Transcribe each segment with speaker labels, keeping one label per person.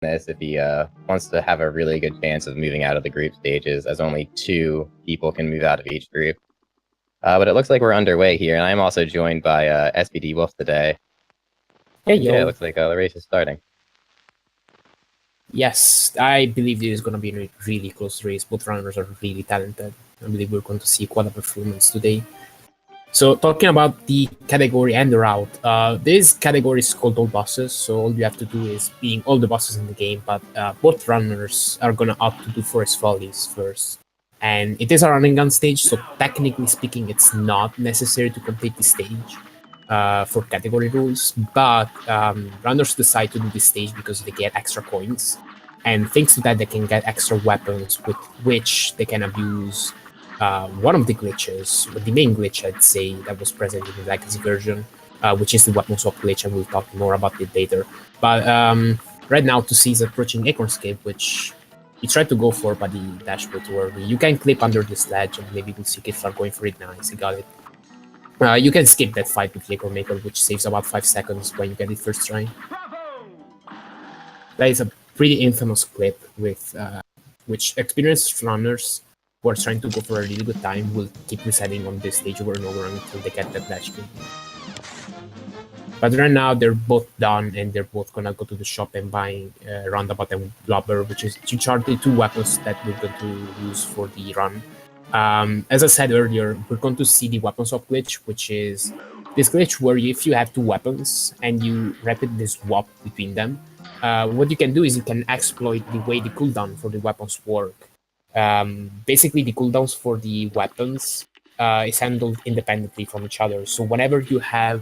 Speaker 1: this if he wants to have a really good chance of moving out of the group stages, as only 2 people can move out of each group. But it looks like we're underway here, and I'm also joined by SPD Wolf today.
Speaker 2: Hey,
Speaker 1: Yeah,
Speaker 2: yo.
Speaker 1: it looks like the race is starting.
Speaker 2: Yes, I believe this is going to be a really close race. Both runners are really talented. I believe we're going to see quite a performance today. So, talking about the category and the route, this category is called all bosses. So, all you have to do is being all the bosses in the game, but both runners are going to opt to do forest follies first. And it is a running gun stage, so technically speaking, it's not necessary to complete the stage for category rules, but runners decide to do this stage because they get extra coins. And thanks to that, they can get extra weapons with which they can abuse one of the glitches, the main glitch I'd say that was present in the legacy version, which is the weapon swap glitch, and we'll talk more about it later. But right now, to see is approaching Acorn's Cave, which he tried to go for, but he dashed way too early. You can clip under this ledge, and maybe we'll see Kirthar going for it. Nice, he got it. You can skip that fight with the Acorn Maker, which saves about 5 seconds when you get it first try. That is a pretty infamous clip with which experienced runners who are trying to go for a really good time will keep resetting on this stage over and over until they get that dash kill. But right now they're both done and they're both gonna go to the shop and buy Roundabout and Blubber, which are the 2 weapons that we're going to use for the run. As I said earlier, we're going to see the weapon swap glitch, which is this glitch where if you have 2 weapons and you rapidly swap between them, what you can do is you can exploit the way the cooldown for the weapons work. Basically, the cooldowns for the weapons is handled independently from each other. So whenever you have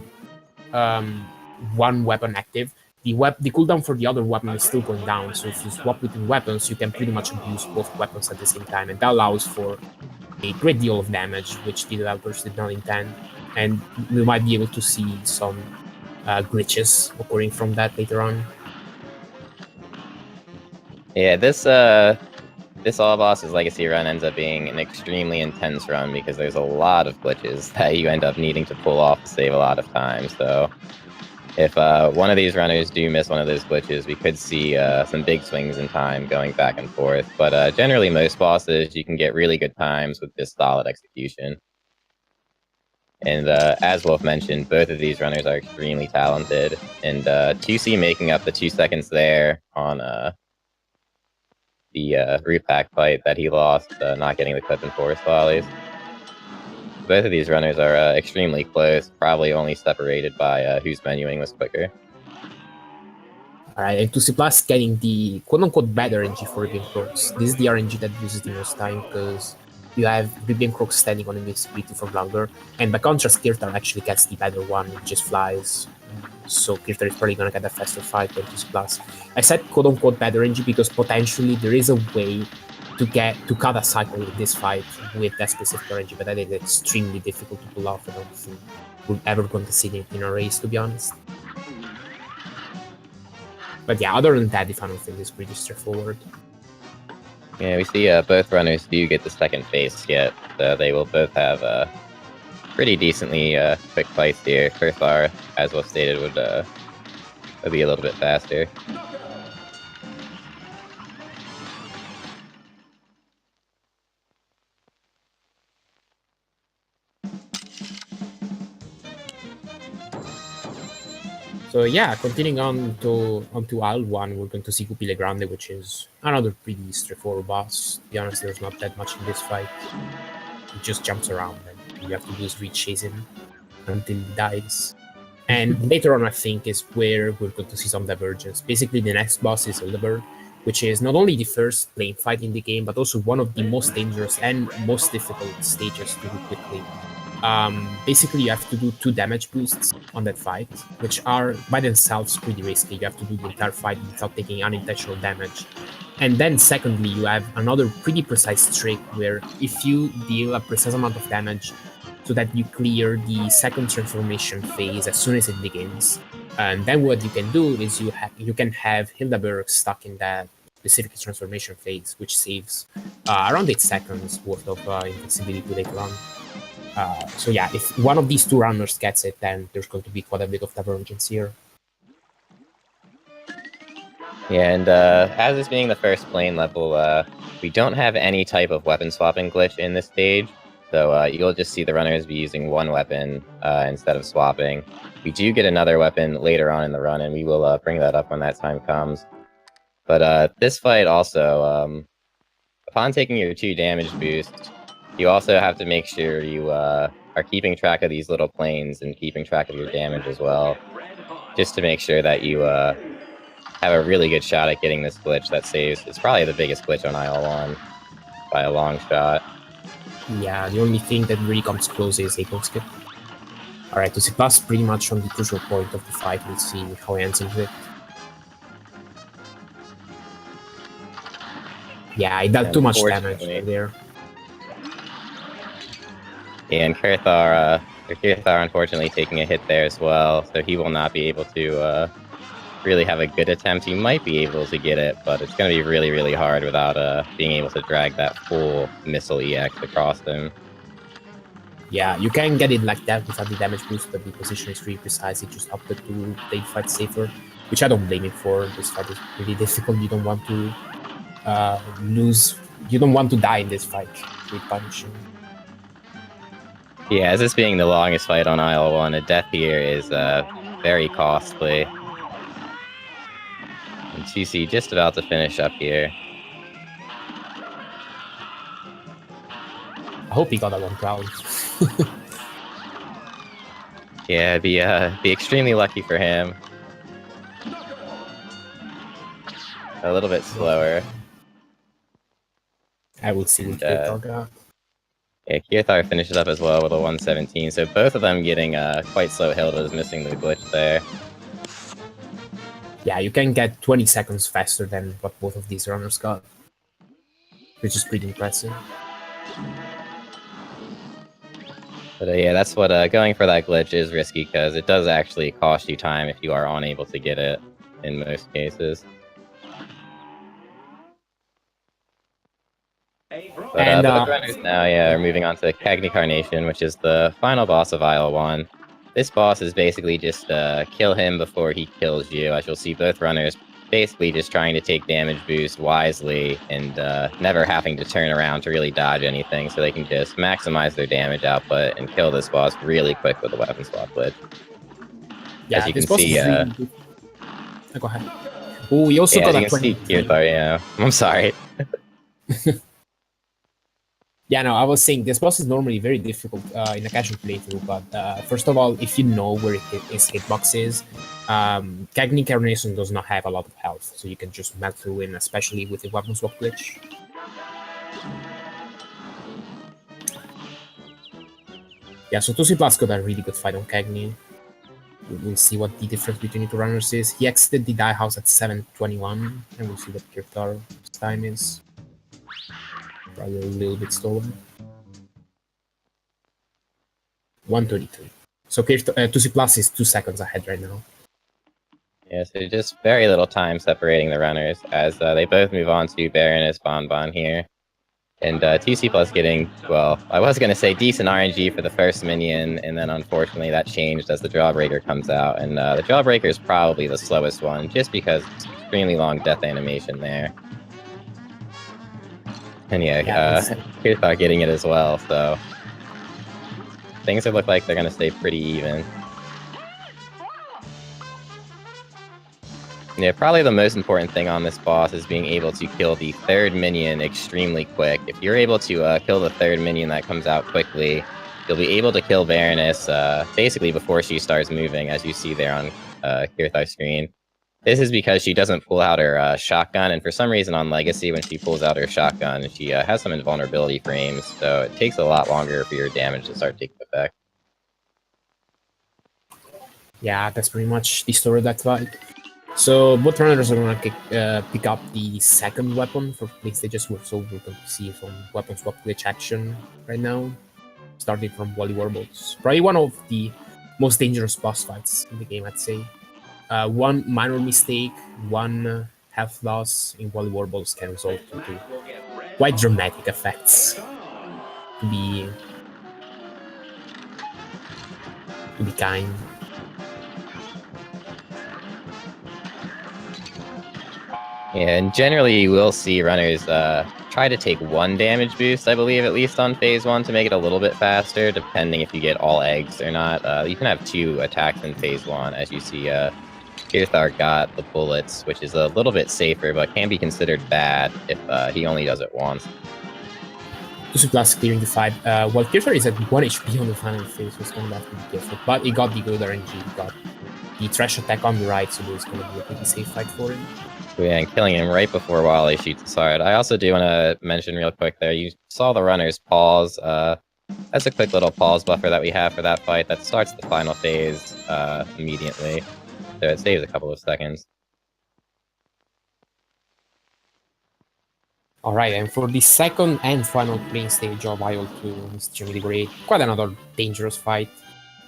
Speaker 2: one weapon active, the cooldown for the other weapon is still going down. So if you swap between weapons, you can pretty much abuse both weapons at the same time, and that allows for a great deal of damage, which the developers did not intend. And we might be able to see some glitches occurring from that later on.
Speaker 1: Yeah, this All Bosses Legacy run ends up being an extremely intense run because there's a lot of glitches that you end up needing to pull off to save a lot of time. So if one of these runners do miss one of those glitches, we could see some big swings in time going back and forth. But generally, most bosses, you can get really good times with just solid execution. And as Wolf mentioned, both of these runners are extremely talented. And 2C making up the 2 seconds there on the root pack fight that he lost, not getting the clip in forest volleys. Both of these runners are extremely close, probably only separated by whose menuing was quicker.
Speaker 2: Alright, and TwoCplus getting the quote-unquote bad RNG for Ribbon Crocs. This is the RNG that uses the most time because you have Ribbon Crocs standing on invincibility for longer, and by contrast, Kirthar actually gets the better one, which just flies. So Kirthar is probably gonna get a faster fight than TwoCplus. I said quote-unquote bad RNG because potentially there is a way to cut a cycle in this fight with that specific RNG, but that is extremely difficult to pull off. I don't think we're ever going to see it in a race, to be honest. But yeah, other than that, the final thing is pretty straightforward.
Speaker 1: Yeah, we see both runners do get the second phase yet, so they will both have pretty decently quick fights here. Kirthar, as was stated, would be a little bit faster.
Speaker 2: So yeah, continuing onto Isle 1, we're going to see Cupile Grande, which is another pretty straightforward boss. To be honest, there's not that much in this fight. He just jumps around and you have to do is reach chase him until he dies. And later on, I think, is where we're going to see some divergence. Basically, the next boss is Hildeberg, which is not only the first plane fight in the game, but also one of the most dangerous and most difficult stages to do quickly. Basically, you have to do 2 damage boosts on that fight, which are by themselves pretty risky. You have to do the entire fight without taking unintentional damage. And then secondly, you have another pretty precise trick where if you deal a precise amount of damage so that you clear the second transformation phase as soon as it begins, and then what you can do is you can have Hildeberg stuck in that specific transformation phase, which saves around 8 seconds worth of invincibility later on. So yeah, if one of these 2 runners gets it, then there's going to be quite a bit of divergence here.
Speaker 1: Yeah, and as this being the first plane level, we don't have any type of weapon swapping glitch in this stage, so you'll just see the runners be using one weapon instead of swapping. We do get another weapon later on in the run, and we will bring that up when that time comes. But this fight also, upon taking your 2 damage boosts, you also have to make sure you are keeping track of these little planes and keeping track of your damage as well, just to make sure that you have a really good shot at getting this glitch that saves. It's probably the biggest glitch on Isle 1 by a long shot.
Speaker 2: Yeah, the only thing that really comes close is April skip. Alright, TwoCplus pretty much on the crucial point of the fight. We'll see how he ends into it. Yeah, he dealt too much damage there.
Speaker 1: And Kirthar unfortunately taking a hit there as well, so he will not be able to really have a good attempt. He might be able to get it, but it's going to be really, really hard without being able to drag that full missile EX across him.
Speaker 2: Yeah, you can get it like that without the damage boost, but the position is really precise. It just opted to play the fight safer, which I don't blame him for. This fight is really difficult. You don't want to lose. You don't want to die in this fight with punishing.
Speaker 1: Yeah, as this being the longest fight on Isle 1, a death here is very costly. And TC just about to finish up here.
Speaker 2: I hope he got that one crown.
Speaker 1: Yeah, be extremely lucky for him. A little bit slower.
Speaker 2: I will see what Kirthar got.
Speaker 1: Yeah, Kirthar finishes up as well with a 117, so both of them getting quite slow. Hilda is missing the glitch there.
Speaker 2: Yeah, you can get 20 seconds faster than what both of these runners got, which is pretty impressive.
Speaker 1: But yeah, that's what going for that glitch is risky, because it does actually cost you time if you are unable to get it in most cases. But both runners now, are moving on to Cagney Carnation, which is the final boss of Isle 1. This boss is basically just kill him before he kills you, as you'll see both runners basically just trying to take damage boost wisely and never having to turn around to really dodge anything, so they can just maximize their damage output and kill this boss really quick with a weapon swap glitch.
Speaker 2: Yeah,
Speaker 1: as you
Speaker 2: this
Speaker 1: can
Speaker 2: boss
Speaker 1: see,
Speaker 2: is really good. Go ahead. Oh, he also got
Speaker 1: as you
Speaker 2: a
Speaker 1: can see, Kirthar, yeah. I'm sorry.
Speaker 2: Yeah, no, I was saying this boss is normally very difficult in a casual playthrough, but first of all, if you know where his hitbox is, Cagney Carnation does not have a lot of health, so you can just melt through him, especially with the weapon swap glitch. Yeah, so TwoCplus got a really good fight on Cagney. We'll see what the difference between the two runners is. He exited the die house at 721, and we'll see what Kirthar's time is. Probably a little bit stolen. 133. So TwoCplus is 2 seconds ahead right now.
Speaker 1: Yeah, so just very little time separating the runners, as they both move on to Baroness Bonbon here. And TwoCplus getting, well, I was going to say decent RNG for the first minion, and then unfortunately that changed as the Jawbreaker comes out. And the Jawbreaker is probably the slowest one, just because it's extremely long death animation there. And Kirthar getting it as well, so things look like they're going to stay pretty even. Yeah, probably the most important thing on this boss is being able to kill the third minion extremely quick. If you're able to kill the third minion that comes out quickly, you'll be able to kill Baroness basically before she starts moving, as you see there on Kirthar's screen. This is because she doesn't pull out her shotgun, and for some reason on Legacy, when she pulls out her shotgun, she has some invulnerability frames, so it takes a lot longer for your damage to start taking effect.
Speaker 2: Yeah, that's pretty much the story of that fight. So both runners are going to pick up the second weapon for place they just were, so we're going to see some weapon swap glitch action right now, starting from Wally Warbles. Probably one of the most dangerous boss fights in the game, I'd say. One minor mistake, one health loss in Wally Warbles can result into quite dramatic effects, to be kind.
Speaker 1: And generally, you will see runners try to take 1 damage boost, I believe, at least on phase 1 to make it a little bit faster, depending if you get all eggs or not. You can have 2 attacks in phase 1, as you see Kirthar got the bullets, which is a little bit safer, but can be considered bad if he only does it once.
Speaker 2: TwoCplus clearing the fight. Well, Kirthar is at 1 HP on the final phase, so it's going to have to be careful. But he got the good RNG, he got the trash attack on the right, so it's going to be a pretty safe fight for him.
Speaker 1: Yeah, and killing him right before Wally shoots his hard. I also do want to mention real quick there, you saw the runners pause. That's a quick little pause buffer that we have for that fight that starts the final phase immediately. So it saves a couple of seconds.
Speaker 2: Alright, and for the second and final playing stage of IL-2, Mr. Great, quite another dangerous fight.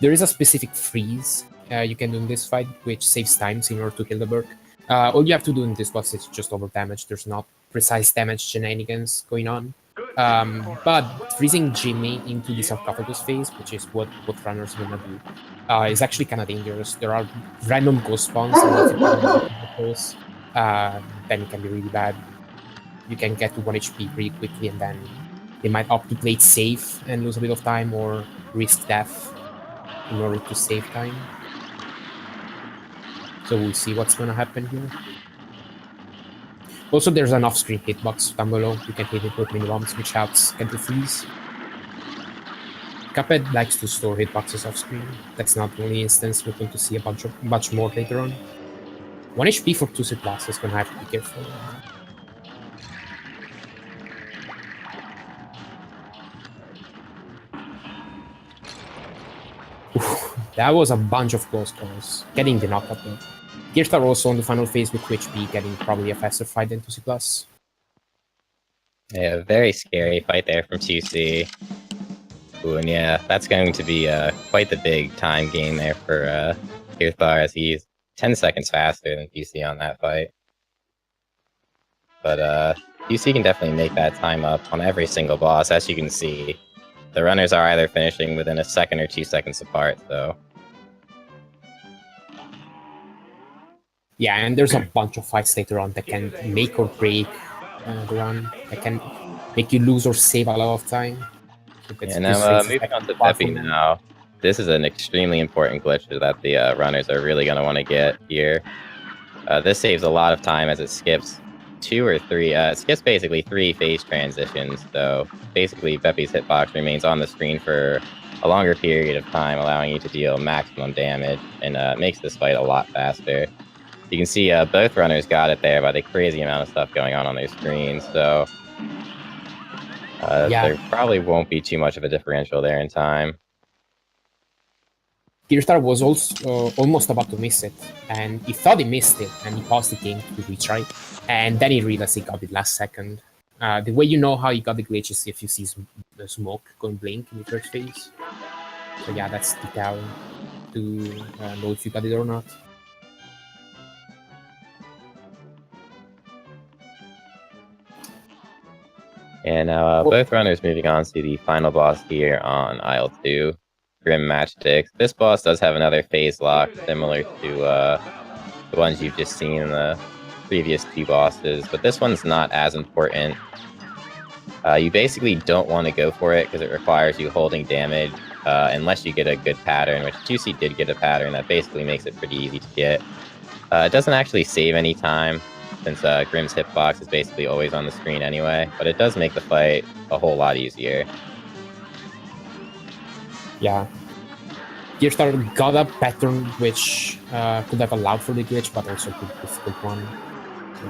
Speaker 2: There is a specific freeze you can do in this fight, which saves time in order to kill the Berk. All you have to do in this boss is just over damage. There's not precise damage shenanigans going on. But freezing Jimmy into the sarcophagus phase, which is what runners are gonna do, is actually kind of dangerous. There are random ghost spawns, and if you put them in those, then it can be really bad. You can get to 1 HP pretty quickly, and then they might opt to play it safe and lose a bit of time, or risk death in order to save time. So we'll see what's gonna happen here. Also, there's an off-screen hitbox down below. You can hit it with mini bombs, which helps get the freeze. Cuphead likes to store hitboxes off-screen. That's not the only instance. We're going to see a bunch more later on. 1 HP for TwoCplus is gonna have to be careful. That was a bunch of close calls. Getting the knockup though. Kirthar also on the final phase with 2 HP, getting probably a faster fight than TwoCplus.
Speaker 1: Yeah, very scary fight there from 2C. Ooh, and yeah, that's going to be quite the big time gain there for Kirthar, as he's 10 seconds faster than 2C on that fight. But 2C can definitely make that time up on every single boss. As you can see, the runners are either finishing within a second or 2 seconds apart, so...
Speaker 2: Yeah, and there's a bunch of fights later on that can make or break the run. That can make you lose or save a lot of time.
Speaker 1: Yeah, now moving on to Peppy now. This is an extremely important glitch that the runners are really going to want to get here. This saves a lot of time as it skips 2 or 3, it skips basically 3 phase transitions, so basically Peppy's hitbox remains on the screen for a longer period of time, allowing you to deal maximum damage, and makes this fight a lot faster. You can see both runners got it there by the crazy amount of stuff going on their screens, so there probably won't be too much of a differential there in time.
Speaker 2: Kirthar was also almost about to miss it, and he thought he missed it, and he paused the game to retry, and then he realized he got it last second. The way you know how he got the glitch is if you see the smoke going blink in the first phase. So yeah, that's the tell to know if you got it or not.
Speaker 1: And now both runners moving on to the final boss here on Isle 2, Grim Matchsticks. This boss does have another phase lock similar to the ones you've just seen in the previous 2 bosses, but this one's not as important. You basically don't want to go for it because it requires you holding damage unless you get a good pattern, which 2C did get a pattern that basically makes it pretty easy to get. It doesn't actually save any time, since Grim's hitbox is basically always on the screen anyway, but it does make the fight a whole lot easier.
Speaker 2: Yeah. Kirthar got a pattern which could have allowed for the glitch, but also a difficult one. So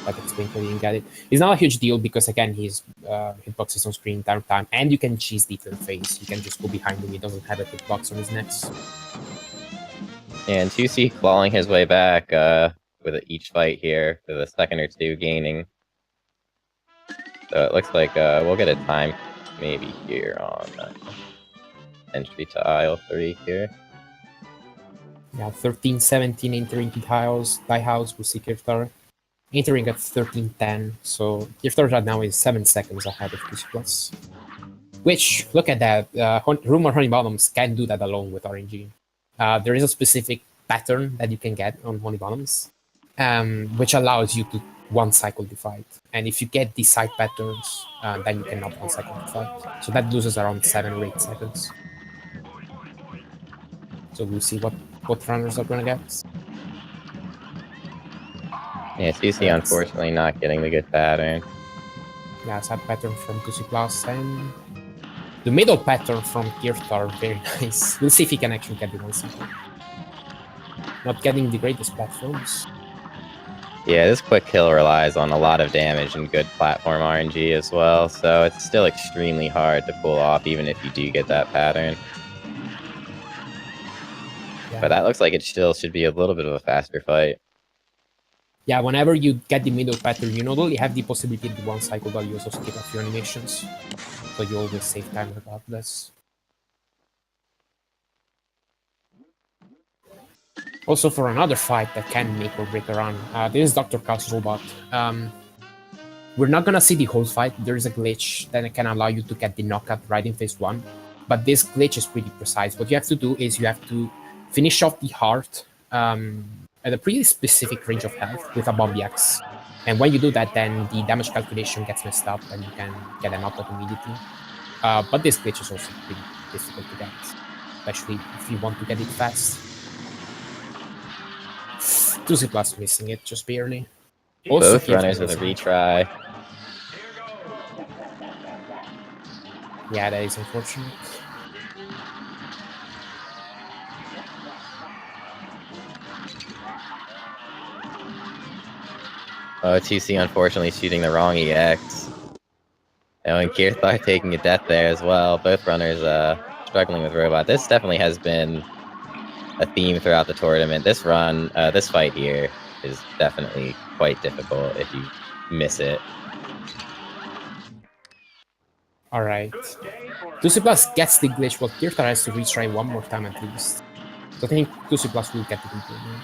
Speaker 2: that explains why he didn't get it. It's not a huge deal because, again, his hitbox is on screen entire time, and you can cheese the third phase. You can just go behind him, he doesn't have a hitbox on his next.
Speaker 1: And 2C clawing his way back with each fight here for the second or 2 gaining. So it looks like we'll get a time maybe here on entry to Isle 3 here.
Speaker 2: Yeah, 13-17 entering the house. We'll see Kirthar entering at 13-10. So Kirthar right now is 7 seconds ahead of TwoCplus. Which, look at that. Rumor Honey Bottoms can do that alone with RNG. There is a specific pattern that you can get on Honey Bottoms. which allows you to one cycle the fight. And if you get the side patterns, then you cannot one cycle the fight. So that loses around 7 or 8 seconds. So we'll see what runners are gonna get.
Speaker 1: Yeah, CC unfortunately not getting the good pattern.
Speaker 2: Yeah, side pattern from TwoCplus and the middle pattern from Kirthar, very nice. We'll see if he can actually get the one cycle. Not getting the greatest platforms.
Speaker 1: Yeah, this quick kill relies on a lot of damage and good platform RNG as well, so it's still extremely hard to pull off even if you do get that pattern. Yeah. But that looks like it still should be a little bit of a faster fight.
Speaker 2: Yeah, whenever you get the middle pattern, you not only have the possibility of the one cycle, but you also skip a few animations. So you always save time regardless. Also, for another fight that can make or break a run, this is Dr. Chaos Robot. We're not gonna see the whole fight. There is a glitch that can allow you to get the knockout right in phase 1. But this glitch is pretty precise. What you have to do is you have to finish off the heart at a pretty specific range of health with a Bomb X. And when you do that, then the damage calculation gets messed up and you can get a knockout immediately. But this glitch is also pretty difficult to get, especially if you want to get it fast. TwoCplus missing it just barely.
Speaker 1: Also, both runners with a retry.
Speaker 2: Yeah, that is unfortunate.
Speaker 1: Oh, TC unfortunately shooting the wrong EX. And Kirthar taking a death there as well. Both runners struggling with robot. This definitely has been a theme throughout the tournament. This run, this fight here is definitely quite difficult if you miss it.
Speaker 2: Alright. TwoCplus gets the glitch, but Kirthar has to retry one more time at least. So I think TwoCplus will get the improvement.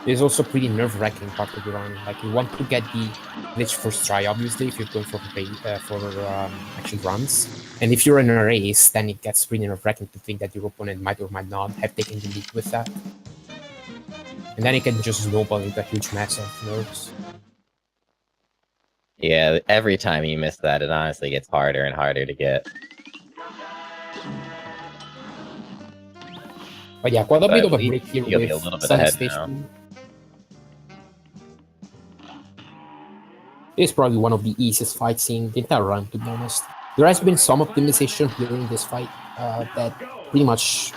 Speaker 2: It's also pretty nerve-wracking part of the run. Like, you want to get the glitch first try, obviously, if you're going for actual runs. And if you're in a race, then it gets pretty nerve-wracking to think that your opponent might or might not have taken the lead with that. And then it can just snowball into a huge mess of nerves.
Speaker 1: Yeah, every time you miss that, it honestly gets harder and harder to get.
Speaker 2: But yeah, quite a bit of a break here with Sunny Stage 2. This is probably one of the easiest fights in the entire run, to be honest. There has been some optimization during this fight that pretty much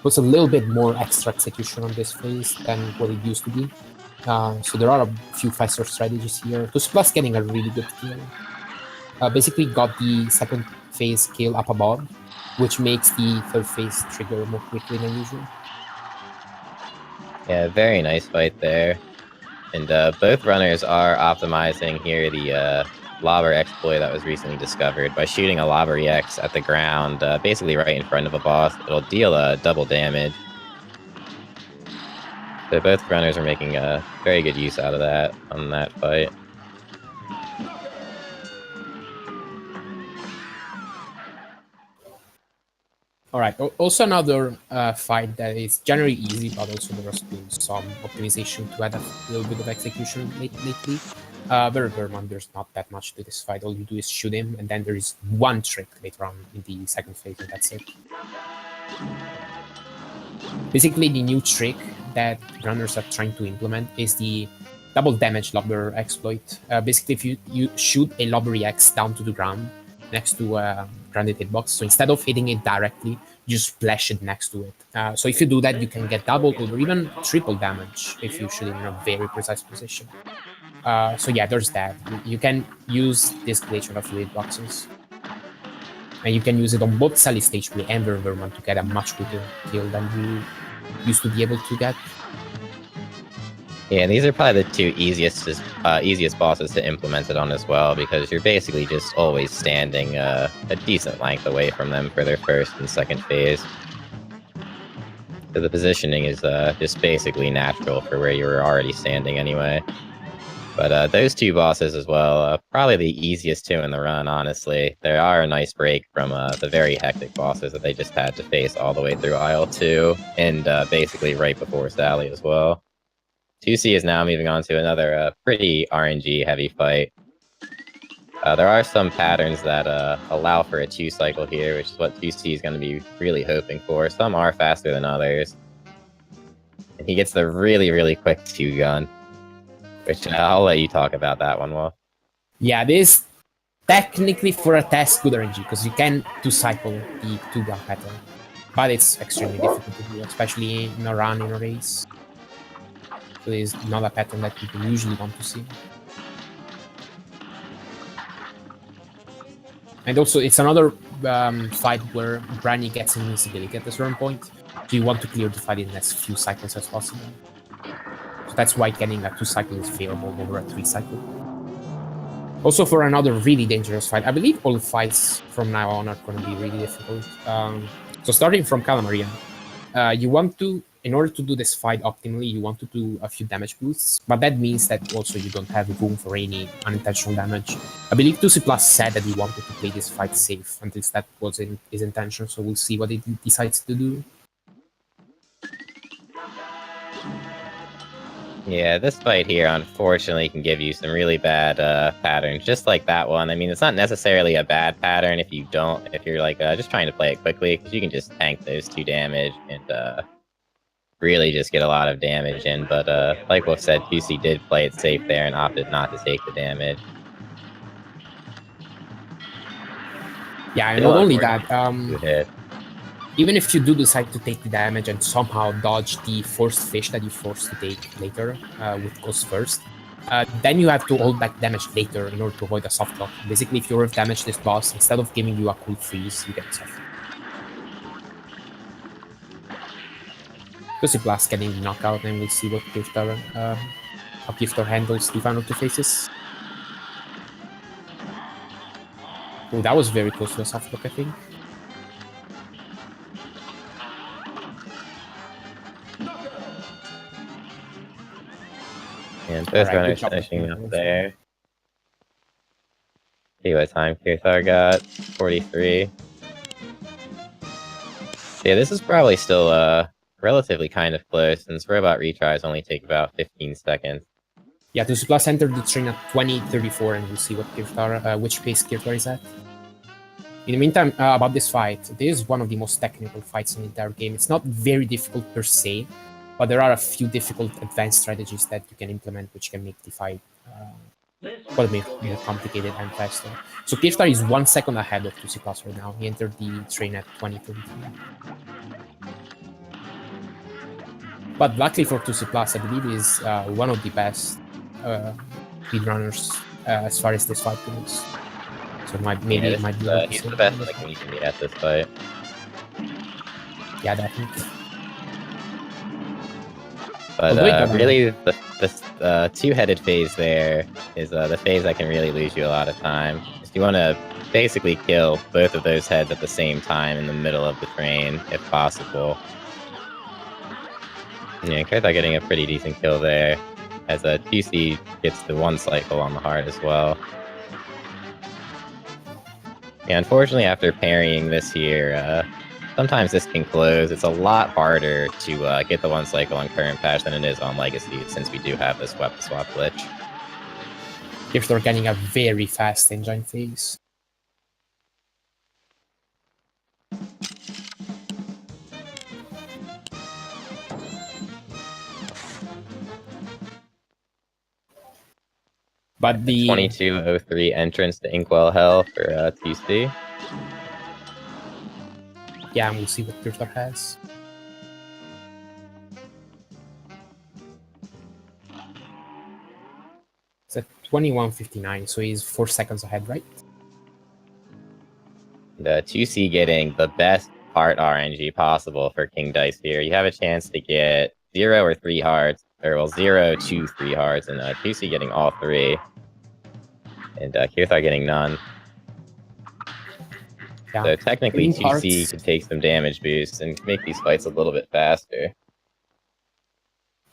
Speaker 2: puts a little bit more extra execution on this phase than what it used to be. So there are a few faster strategies here. TwoCplus getting a really good kill. Basically got the second phase kill up above, which makes the third phase trigger more quickly than usual.
Speaker 1: Yeah, very nice fight there. And both runners are optimizing here the Lobber exploit that was recently discovered. By shooting a Lobber EX at the ground, basically right in front of a boss, it'll deal double damage. So both runners are making very good use out of that on that fight.
Speaker 2: Alright, also another fight that is generally easy, but also there has been some optimization to add a little bit of execution lately. Verman, there's not that much to this fight. All you do is shoot him, and then there is one trick later on in the second phase, and that's it. Basically, the new trick that runners are trying to implement is the double damage Lobber exploit. Basically, if you shoot a Lobber EX down to the ground next to a grounded hitbox, so instead of hitting it directly, you splash it next to it. So if you do that, you can get double or even triple damage if you shoot it in a very precise position. So yeah, there's that. You can use this glitch on a few hitboxes. And you can use it on both Sally Stage 3 and Verman to get a much quicker kill than you used to be able to get.
Speaker 1: Yeah, these are probably the two easiest bosses to implement it on as well, because you're basically just always standing a decent length away from them for their first and second phase. So the positioning is just basically natural for where you were already standing anyway. But those two bosses as well, probably the easiest two in the run, honestly. They are a nice break from the very hectic bosses that they just had to face all the way through Isle 2, and basically right before Sally as well. 2C is now moving on to another pretty RNG-heavy fight. There are some patterns that allow for a 2-cycle here, which is what 2C is going to be really hoping for. Some are faster than others. And he gets the really, really quick 2-gun. Which I'll let you talk about that one, Wolf.
Speaker 2: Yeah, this technically for a test good RNG because you can 2-cycle the 2-gun pattern, but it's extremely difficult to do, especially in a run, in a race. So it's not a pattern that people usually want to see. And also, it's another fight where Branny gets invincibility at a certain point, so you want to clear the fight in as few cycles as possible. So that's why getting a 2-cycle is favorable over a 3-cycle. Also, for another really dangerous fight, I believe all fights from now on are going to be really difficult. So starting from Calamaria, you want to, in order to do this fight optimally, you want to do a few damage boosts, but that means that also you don't have room for any unintentional damage. I believe TwoCplus said that he wanted to play this fight safe, at least that was in his intention, so we'll see what he decides to do.
Speaker 1: Yeah, this fight here, unfortunately, can give you some really bad patterns, just like that one. I mean, it's not necessarily a bad pattern if you're like just trying to play it quickly, because you can just tank those 2 damage and really just get a lot of damage in. But like Wolf said, QC did play it safe there and opted not to take the damage.
Speaker 2: Yeah, and not only that, even if you do decide to take the damage and somehow dodge the forced fish that you forced to take later with Ghost first, then you have to hold back damage later in order to avoid a soft lock. Basically, if you have damaged this boss, instead of giving you a cool freeze, you get a soft lock. TwoCplus getting the knockout, and we'll see what Kirthar, how Kirthar handles the final 2 phases. Oh, that was very close to a soft lock, I think.
Speaker 1: And both runners finishing up there. See what time Kirthar got. 43. Yeah, this is probably still relatively kind of close, since robot retries only take about 15 seconds.
Speaker 2: Yeah, TwoCplus entered the train at 20:34, and we'll see what Kirthar, which pace Kirthar is at. In the meantime, about this fight, this is one of the most technical fights in the entire game. It's not very difficult per se, but there are a few difficult advanced strategies that you can implement which can make the fight quite a bit more complicated and faster. So Kirthar is 1 second ahead of TwoCplus right now. He entered the train at 20:33. But luckily for TwoCplus, I believe is one of the best speedrunners as far as this fight goes. So maybe it might be
Speaker 1: he's the best in the community at this fight.
Speaker 2: Yeah, definitely.
Speaker 1: But really, the 2-headed phase there is the phase that can really lose you a lot of time. You want to basically kill both of those heads at the same time in the middle of the train, if possible. Yeah, Kirthar getting a pretty decent kill there, as TC gets the 1 cycle on the heart as well. Yeah, unfortunately, after parrying this here, sometimes this can close. It's a lot harder to get the 1 cycle on current patch than it is on Legacy, since we do have this weapon swap glitch.
Speaker 2: If they're getting a very fast engine phase. But the
Speaker 1: 22:03 entrance to Inkwell Hell for TC.
Speaker 2: Yeah, and we'll see what Kirthar has. It's at 21:59, so he's 4 seconds ahead, right?
Speaker 1: The 2C getting the best heart RNG possible for King Dice here. You have a chance to get 0 or 3 hearts, or well, 0, 2, 3 hearts, and 2C getting all 3. And Kirthar getting none.
Speaker 2: Yeah.
Speaker 1: So technically, 2C could take some damage boosts and make these fights a little bit faster.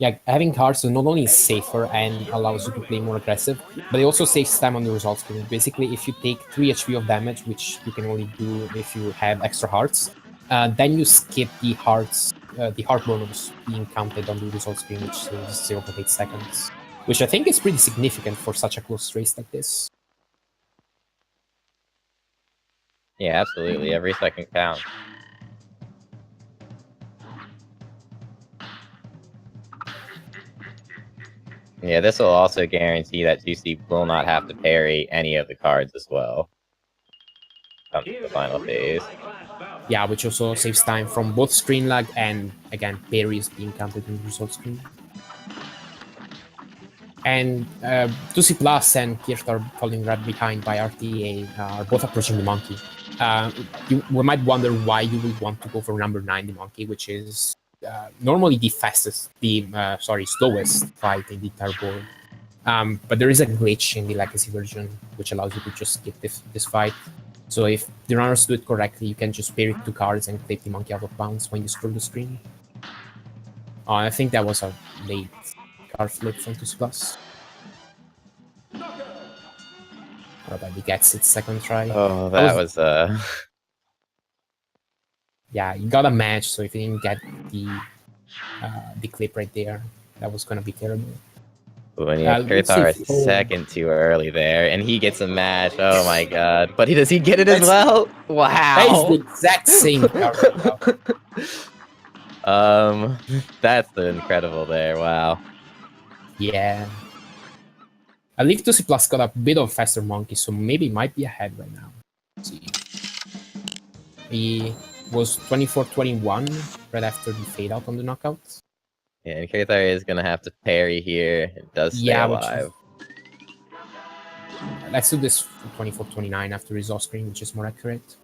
Speaker 2: Yeah, having cards not only is safer and allows you to play more aggressive, but it also saves time on the result screen. Basically, if you take 3 HP of damage, which you can only do if you have extra hearts, then you skip the heart bonus being counted on the result screen, which saves 0.8 seconds, which I think is pretty significant for such a close race like this.
Speaker 1: Yeah, absolutely. Every second counts. Yeah, this will also guarantee that 2C will not have to parry any of the cards as well. Come to the final phase.
Speaker 2: Yeah, which also saves time from both screen lag and, again, parries being counted in the result screen. And 2C+ and Kirthar falling right behind by RTA are both approaching the monkey. We might wonder why you would want to go for number 9, the monkey, which is normally the slowest fight in the entire board. But there is a glitch in the legacy version which allows you to just skip this fight. So if the runners do it correctly, you can just parry 2 cards and clip the monkey out of bounds when you scroll the screen. I think that was a late card flip from 2C+. But he gets it second try.
Speaker 1: Oh, that was
Speaker 2: Yeah, you got a match, so if you didn't get the clip right there, that was gonna be terrible.
Speaker 1: when you have Kirthar a second too early there, and he gets a match. Oh my god! But does he get it as well? Wow!
Speaker 2: That is the exact same card right
Speaker 1: now. That's incredible there. Wow.
Speaker 2: Yeah. I believe 2C+ got a bit of faster monkey, so maybe might be ahead right now. Let's see. He was 24-21 right after the fade out on the knockouts.
Speaker 1: Yeah, and Kirthar is gonna have to parry here. It does stay alive.
Speaker 2: Let's do this 24-29 after his off screen, which is more accurate.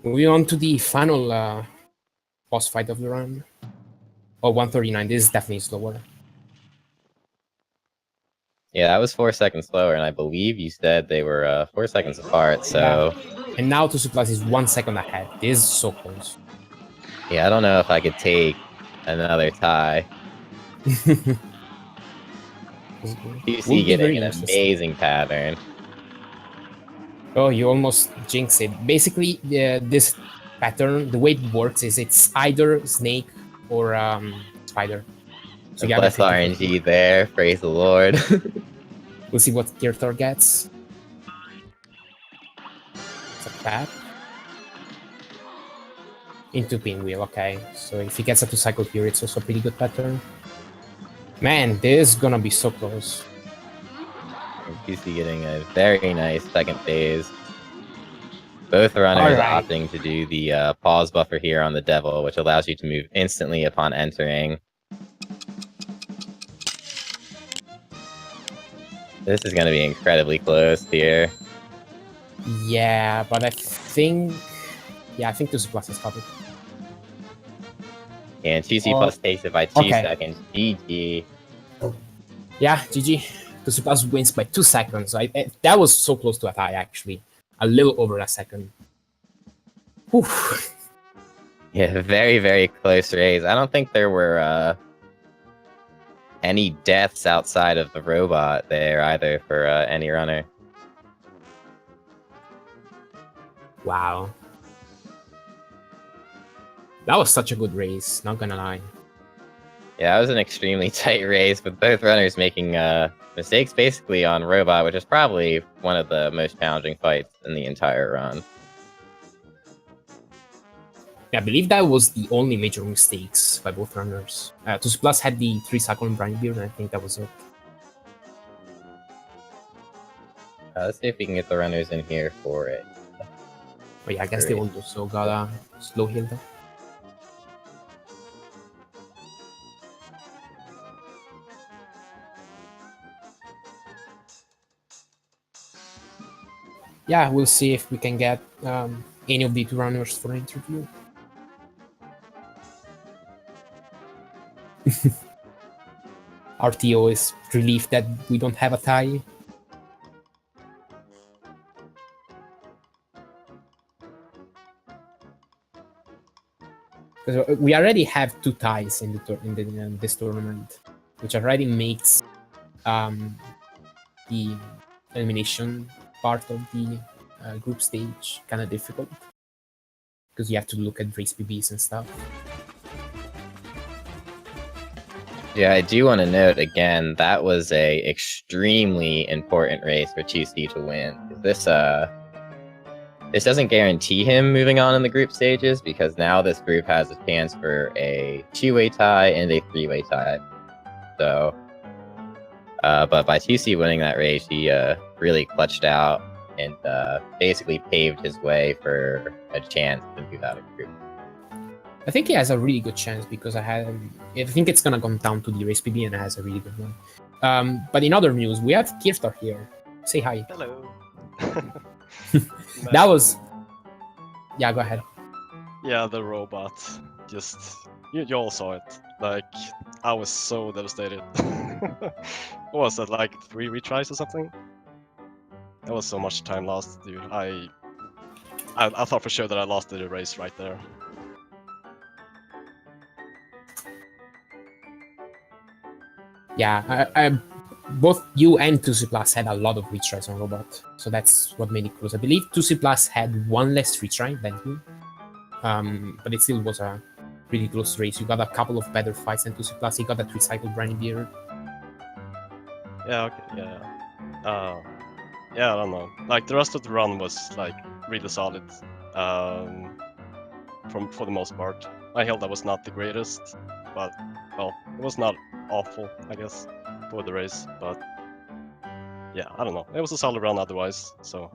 Speaker 2: Moving on to the final boss fight of the run. Oh, 139. This is definitely slower.
Speaker 1: Yeah, that was 4 seconds slower, and I believe you said they were 4 seconds apart, so...
Speaker 2: Yeah. And now 2C+ is 1 second ahead. This is so close.
Speaker 1: Yeah, I don't know if I could take another tie. TC getting an amazing pattern.
Speaker 2: Oh, you almost jinxed it. Basically, this pattern, the way it works is it's either snake or spider.
Speaker 1: So bless RNG there, praise the Lord.
Speaker 2: We'll see what Kirthar gets. It's a trap. Into pinwheel, okay. So if he gets a 2-cycle here, it's also a pretty good pattern. Man, this is gonna be so close.
Speaker 1: TC getting a very nice second phase. Both runners opting to do the pause buffer here on the Devil, which allows you to move instantly upon entering. This is going to be incredibly close here.
Speaker 2: Yeah, but I think... Yeah, I think 2C+ is covered.
Speaker 1: And 2C+ takes it by 2 seconds. GG.
Speaker 2: Yeah, GG. 2C+ wins by 2 seconds. That was so close to a tie, actually. A little over a second. Whew.
Speaker 1: Yeah, very, very close race. I don't think there were any deaths outside of the robot there either for any runner.
Speaker 2: Wow. That was such a good race, not gonna lie.
Speaker 1: Yeah, that was an extremely tight race, with both runners making mistakes basically on robot, which is probably one of the most challenging fights in the entire run.
Speaker 2: Yeah, I believe that was the only major mistakes by both runners. 2C+ had the 3-cycle in Briny Beard, and I think that was it.
Speaker 1: Let's see if we can get the runners in here for it.
Speaker 2: But yeah, I guess they also got a slow heal though. Yeah, we'll see if we can get any of the 2 runners for an interview. RTO is relieved that we don't have a tie. Because we already have 2 ties in this tournament, which already makes the elimination part of the group stage kind of difficult, because you have to look at race PBs and stuff.
Speaker 1: Yeah, I do want to note again that was a extremely important race for 2C to win. This doesn't guarantee him moving on in the group stages, because now this group has a chance for a 2-way tie and a 3-way tie. So, but by 2C winning that race, he really clutched out and basically paved his way for a chance to move out of the group.
Speaker 2: I think he has a really good chance, because I think it's gonna come down to the race PB, and it has a really good one. But in other news, we have Kirthar here. Say hi.
Speaker 3: Hello.
Speaker 2: That was... Yeah, go ahead.
Speaker 3: Yeah, the robot. Just you all saw it. Like, I was so devastated. What was that, like 3 retries or something? That was so much time lost, dude. I thought for sure that I lost the race right there.
Speaker 2: Yeah, both you and TwoCplus had a lot of retries on robot, so that's what made it close. I believe TwoCplus had 1 less retry than you, but it still was a really close race. You got a couple of better fights than TwoCplus. He got that recycled Briny Beard.
Speaker 3: Yeah, okay, yeah. Yeah, I don't know. Like, the rest of the run was, like, really solid. For the most part. My Hilda was not the greatest, but, well, it was not awful, I guess, for the race, but yeah, I don't know. It was a solid run otherwise, so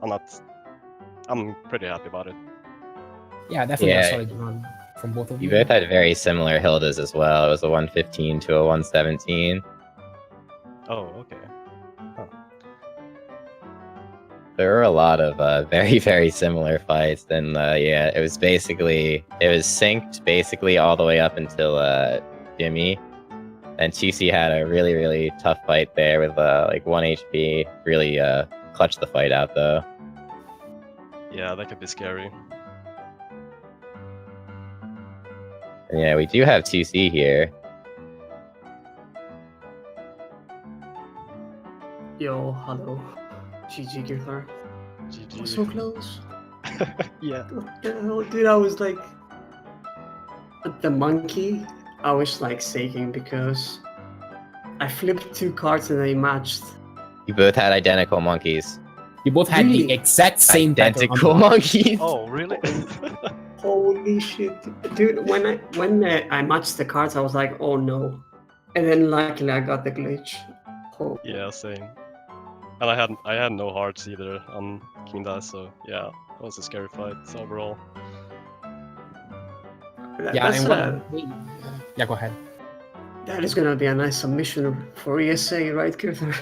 Speaker 3: I'm pretty happy about it.
Speaker 2: Yeah, definitely a solid run from both of you.
Speaker 1: You both had very similar Hildas as well. It was a 115 to a 117.
Speaker 3: Oh, okay. Huh.
Speaker 1: There were a lot of very, very similar fights, and yeah, it was synced basically all the way up until Jimmy. And 2C had a really, really tough fight there with like 1 HP. Really clutched the fight out though.
Speaker 3: Yeah, that could be scary.
Speaker 1: And yeah, we do have 2C here.
Speaker 4: Yo, hello. GG Kirthar.
Speaker 3: GG.
Speaker 4: So close.
Speaker 3: Yeah.
Speaker 4: What the hell, dude? I was like... The monkey, I was like shaking because I flipped 2 cards and they matched.
Speaker 1: You both had identical monkeys.
Speaker 2: You both had
Speaker 4: Really?
Speaker 2: the exact same
Speaker 1: Identical monkeys.
Speaker 3: Oh, really?
Speaker 4: Holy shit, dude! When I matched the cards, I was like, oh no, and then luckily I got the glitch. Oh.
Speaker 3: Yeah, same. And I had no hearts either on Kinda, so yeah, it was a scary fight overall.
Speaker 2: Yeah,
Speaker 4: That's,
Speaker 2: yeah, go ahead.
Speaker 4: that is gonna be a nice submission for ESA, right, Kirthar?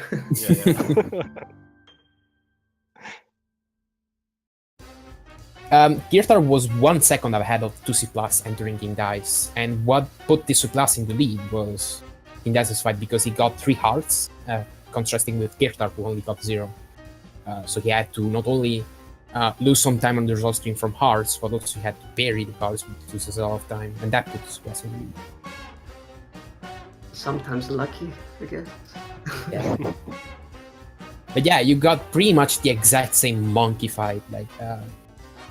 Speaker 3: Yeah.
Speaker 2: Kirthar was 1 second ahead of TwoCplus entering King Dice, and what put TwoCplus in the lead was King Dice's fight, because he got 3 hearts, contrasting with Kirthar, who only got 0. So he had to not only lose some time on the result stream from hearts, but also he had to bury the cards, which loses a lot of time, and that put TwoCplus in the lead.
Speaker 4: Sometimes lucky, I guess.
Speaker 2: Yeah. But yeah, you got pretty much the exact same monkey fight. Like,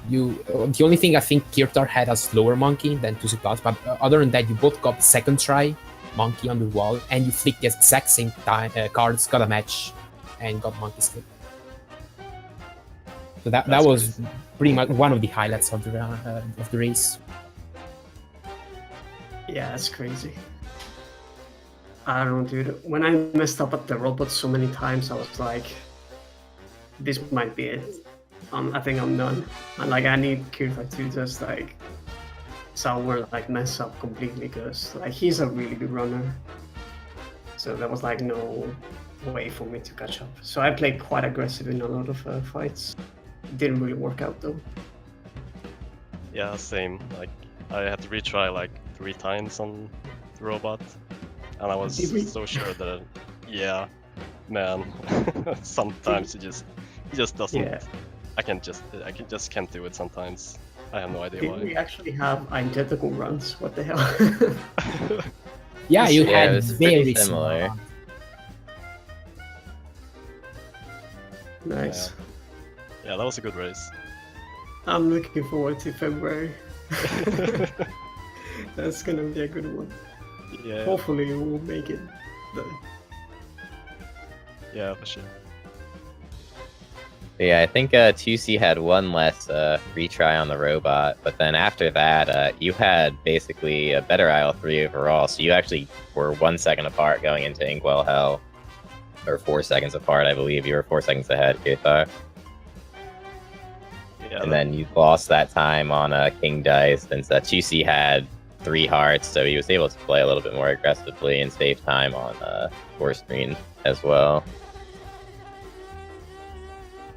Speaker 2: the only thing I think Kirthar had a slower monkey than TwoCplus, but other than that, you both got second try monkey on the wall, and you flicked the exact same cards, got a match, and got monkey slip. So that was pretty much one of the highlights of the race.
Speaker 4: Yeah, that's crazy. I don't know, dude. When I messed up at the robot so many times, I was like, this might be it. I think I'm done. And like, I need Kirthar to just like somewhere like mess up completely, because like he's a really good runner. So there was like no way for me to catch up. So I played quite aggressive in a lot of fights. It didn't really work out though.
Speaker 3: Yeah, same. Like, I had to retry like 3 times on the robot, and I was so sure that, yeah, man, sometimes it just doesn't.
Speaker 4: Yeah.
Speaker 3: I just can't do it sometimes. I have no idea
Speaker 4: Did
Speaker 3: why.
Speaker 4: we actually have identical runs? What the hell?
Speaker 2: Yeah, you
Speaker 1: Yeah,
Speaker 2: had
Speaker 1: it was pretty
Speaker 2: very
Speaker 1: similar.
Speaker 2: similar.
Speaker 4: Nice.
Speaker 3: Yeah, that was a good race.
Speaker 4: I'm looking forward to February. That's gonna be a good one.
Speaker 3: Yeah,
Speaker 4: Hopefully we'll make it. But
Speaker 3: yeah, for sure.
Speaker 1: Yeah, I think 2C had one less retry on the robot, but then after that, you had basically a better IL3 overall, so you actually were 1 second apart going into Inkwell Hell. Or 4 seconds apart, I believe. You were 4 seconds ahead, Kirthar.
Speaker 3: Yeah,
Speaker 1: And then you lost that time on King Dice, since 2C had 3 hearts, so he was able to play a little bit more aggressively and save time on 4 screen as well.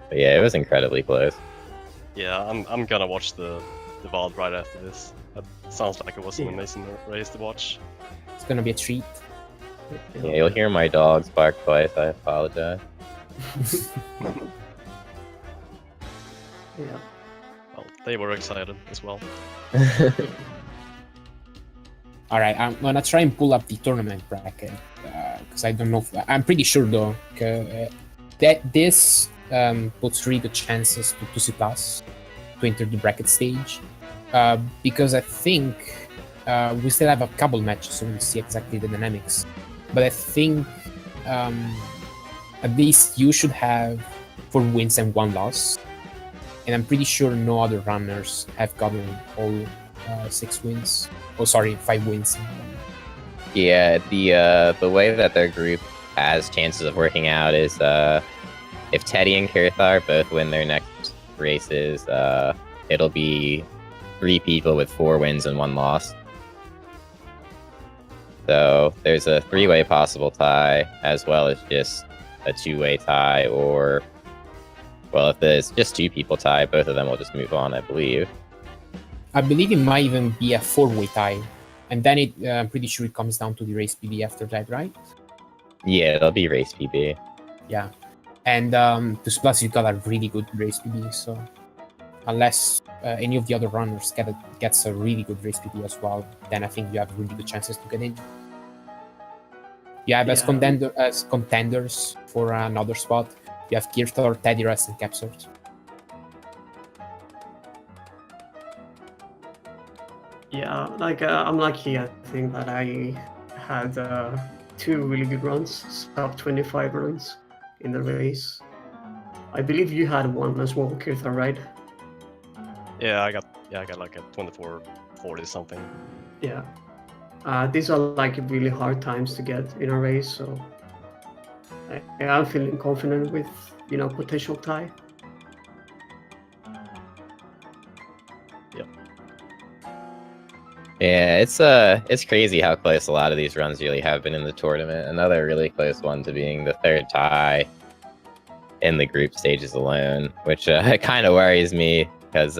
Speaker 1: But yeah, it was incredibly close.
Speaker 3: yeah, I'm gonna watch the VOD right after this. That sounds like it was an amazing race to watch.
Speaker 2: It's gonna be a treat.
Speaker 1: Yeah, you'll hear my dogs bark twice, I apologize.
Speaker 4: yeah.
Speaker 3: Well, they were excited as well.
Speaker 2: All right, I'm gonna try and pull up the tournament bracket because I don't know. I'm pretty sure though that this puts really good chances to TwoCplus to enter the bracket stage because I think we still have a couple matches, so we'll see exactly the dynamics. But I think at least you should have 4 wins and 1 loss, and I'm pretty sure no other runners have gotten all 6 wins. Oh, sorry, 5 wins.
Speaker 1: Yeah, the way that their group has chances of working out is if Teddy and Kirthar both win their next races, it'll be 3 people with 4 wins and 1 loss. So there's a 3-way possible tie, as well as just a 2-way tie, or, well, if there's just 2 people tie, both of them will just move on, I believe.
Speaker 2: I believe it might even be a 4-way tie, and then I'm pretty sure it comes down to the race PB after that, right?
Speaker 1: Yeah, it'll be race PB.
Speaker 2: Yeah, and TwoCplus, you got a really good race PB, so unless any of the other runners gets a really good race PB as well, then I think you have really good chances to get in. You have as contenders for another spot, you have Kirthar, Teddy Rest, and Capsert.
Speaker 4: Yeah, like I'm lucky. I think that I had 2 really good runs, top 25 runs in the race. I believe you had one as well, Kirthar, right?
Speaker 3: Yeah, I got like a 24-40 something.
Speaker 4: Yeah. These are like really hard times to get in a race, so I'm feeling confident with potential tie.
Speaker 1: Yeah, it's crazy how close a lot of these runs really have been in the tournament. Another really close one to being the 3rd tie in the group stages alone, which kind of worries me because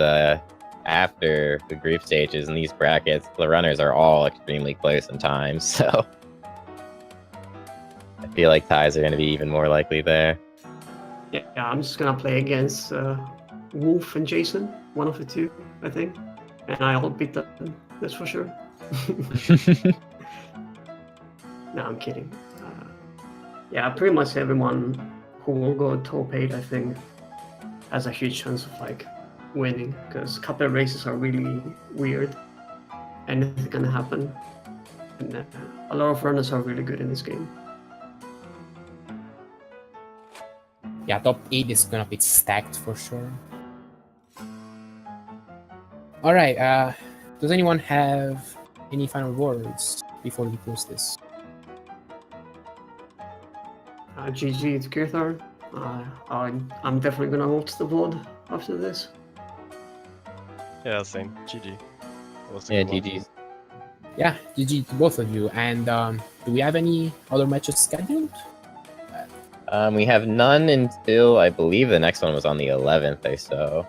Speaker 1: after the group stages in these brackets, the runners are all extremely close in time. So I feel like ties are going to be even more likely there.
Speaker 4: Yeah, I'm just gonna play against Wolf and Jason, one of the 2, I think, and I'll beat them. That's for sure. No, I'm kidding. Yeah, pretty much everyone who will go top 8, I think, has a huge chance of like winning, because a couple of races are really weird. Anything can happen, and a lot of runners are really good in this game.
Speaker 2: Yeah, top 8 is gonna be stacked for sure. All right. Does anyone have any final words before we close this?
Speaker 4: GG to Kirthar. I'm definitely gonna watch the VOD after this.
Speaker 3: Yeah, same. GG.
Speaker 1: Yeah, GG's.
Speaker 2: Yeah, GG to both of you. And do we have any other matches scheduled?
Speaker 1: We have none until, I believe the next one was on the 11th or so.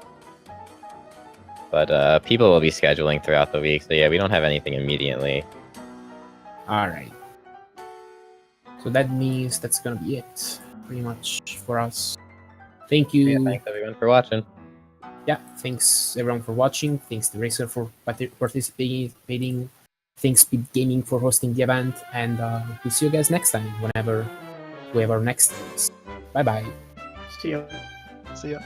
Speaker 1: But people will be scheduling throughout the week, so yeah, we don't have anything immediately.
Speaker 2: All right. So that means that's gonna be it, pretty much, for us. Thank you.
Speaker 1: Yeah, thanks everyone for watching.
Speaker 2: yeah, thanks everyone for watching. Thanks to Racer for participating. Thanks Speed Gaming for hosting the event, and we'll see you guys next time whenever we have our next. Bye bye.
Speaker 4: See you.
Speaker 3: See ya.